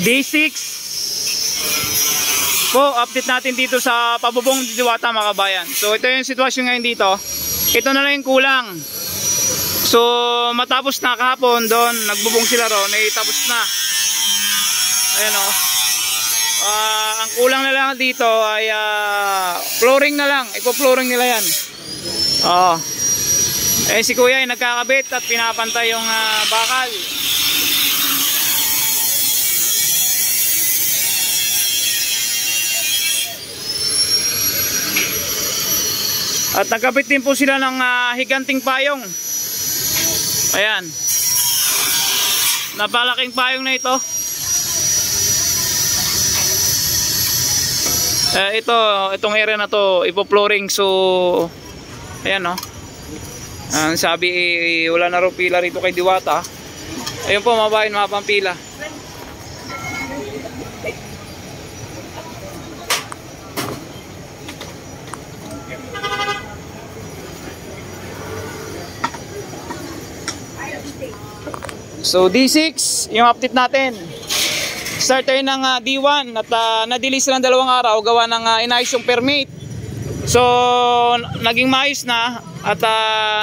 D6 po, update natin dito sa pabubong Diwata mga kabayan. So ito yung sitwasyon ngayon dito. Ito na lang yung kulang. So matapos na kahapon doon, nagbubong sila ron, tapos na. Ayan o. Ang kulang na lang dito ay flooring na lang. Ipo-flooring nila yan. Si kuya ay nagkakabit at pinapantay yung bakal. At nagkabit din po sila ng higanting payong. Ayan. Napalaking payong na ito. Itong area na to ipo-flooring. So ayan o. Ang sabi wala na raw pila rito kay Diwata. Ayun po mga bayan, mga pampila. So D6 yung update natin. Start tayo ng D1 at na-delay silang 2 araw gawa ng inayos yung permit. So naging maayos na at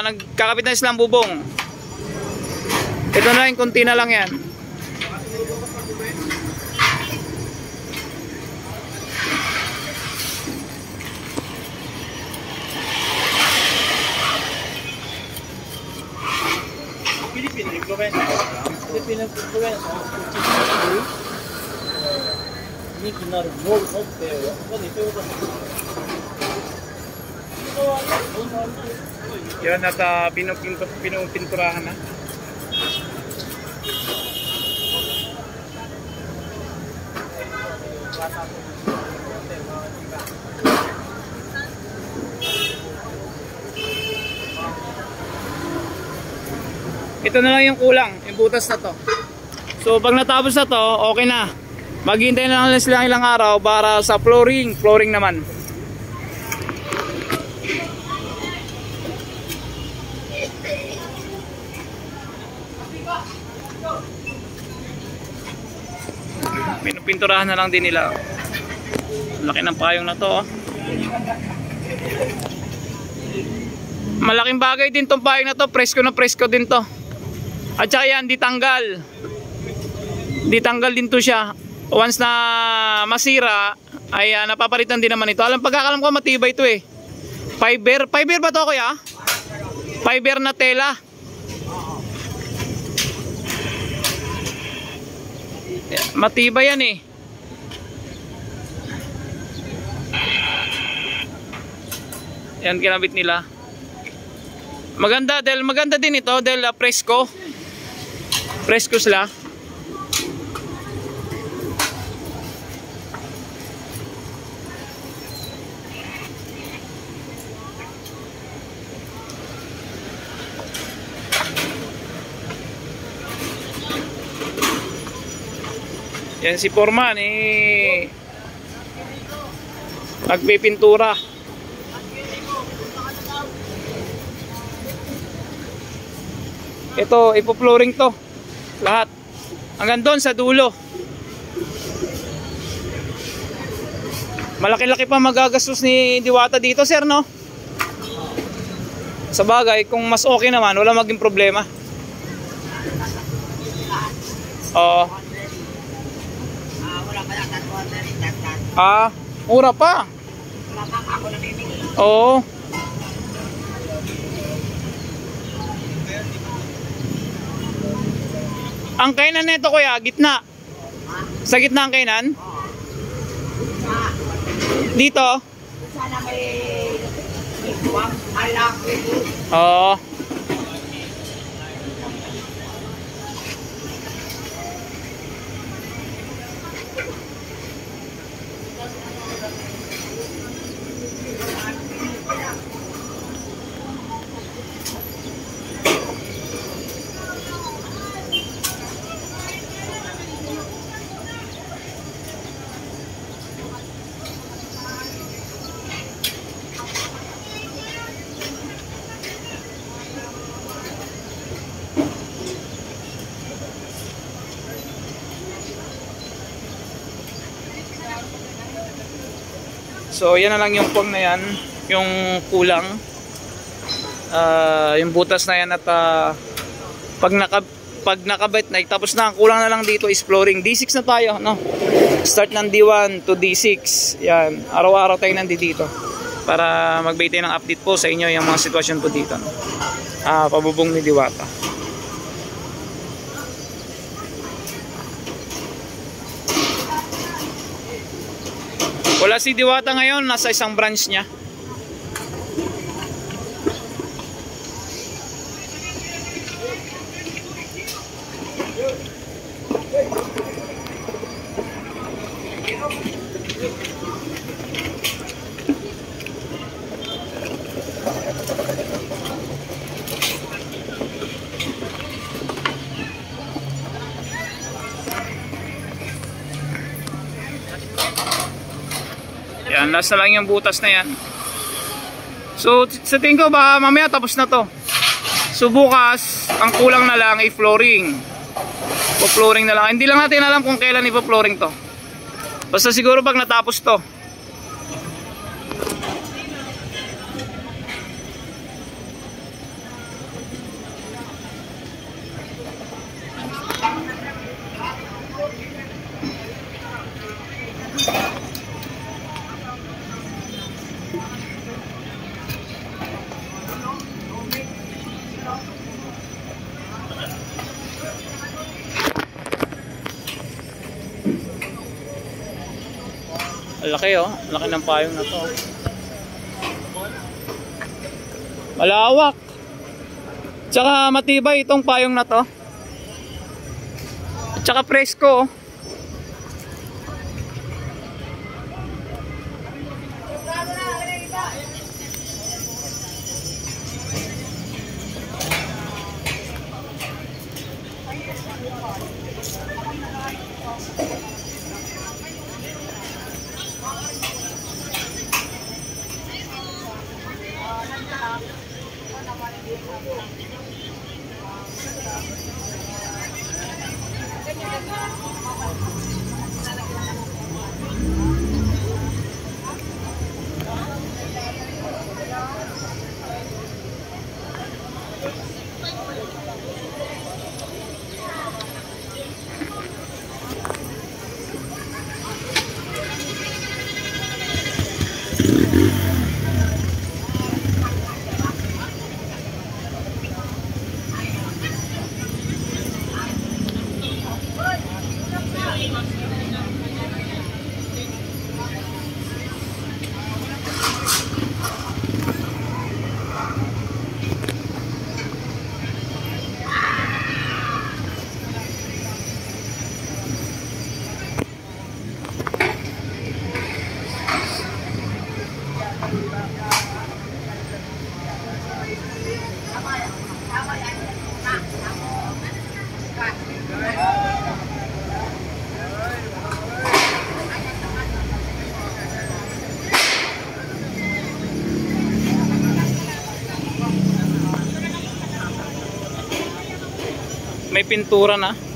nagkakabit na silang bubong. Ito na yung kunti na lang yan. Yan at pinupinturahan na. Ito na lang yung kulang, yung butas na to. So pag natapos na to, okay na. Maghintay na lang sila ilang araw para sa flooring naman. Pinupinturahan na lang din nila. Laki ng payong na to. Malaking bagay din tong payong na to. Presko na presko din to. At saka yan, di tanggal. Di tanggal din to siya. Once na masira, ay napapalitan din naman ito. Pagkakalam ko matibay ito eh. Fiber ba to kuya? Fiber na tela. Matibay yan eh. Yan kinabit nila. Maganda din ito dahil presko sila. Yan si Foreman nagpipintura. Ito ipo-flooring to lahat hanggang doon sa dulo. Malaki-laki pa magagastos ni Diwata dito sir, no? Sa bagay kung mas okay naman wala maging problema. Oo. Mura pa. Oo. Ang kainan nito kuya, gitna. Sa gitna ang kainan? Dito? Sana may oo. So yan na lang yung pong na yan, yung kulang, yung butas na yan. At pag nakabit na, tapos na, ang kulang na lang dito is flooring. D6 na tayo, no? Start ng D1 to D6. Yan, araw-araw tayo nandito para magbigay tayo ng update po sa inyo yung mga sitwasyon po dito, no? Pabubong ni Diwata. Wala si Diwata ngayon, nasa isang branch niya. Yan, last na lang yung butas na yan. So sa tingin ko baka mamaya tapos na to. So bukas ang kulang na lang ay flooring. O flooring na lang. Hindi lang natin alam kung kailan ipo-flooring to. Basta siguro pag natapos to. Laki, oh, laki ng payong na to. Malawak. Tsaka matibay itong payong na to. Tsaka presko, oh. May pintura na.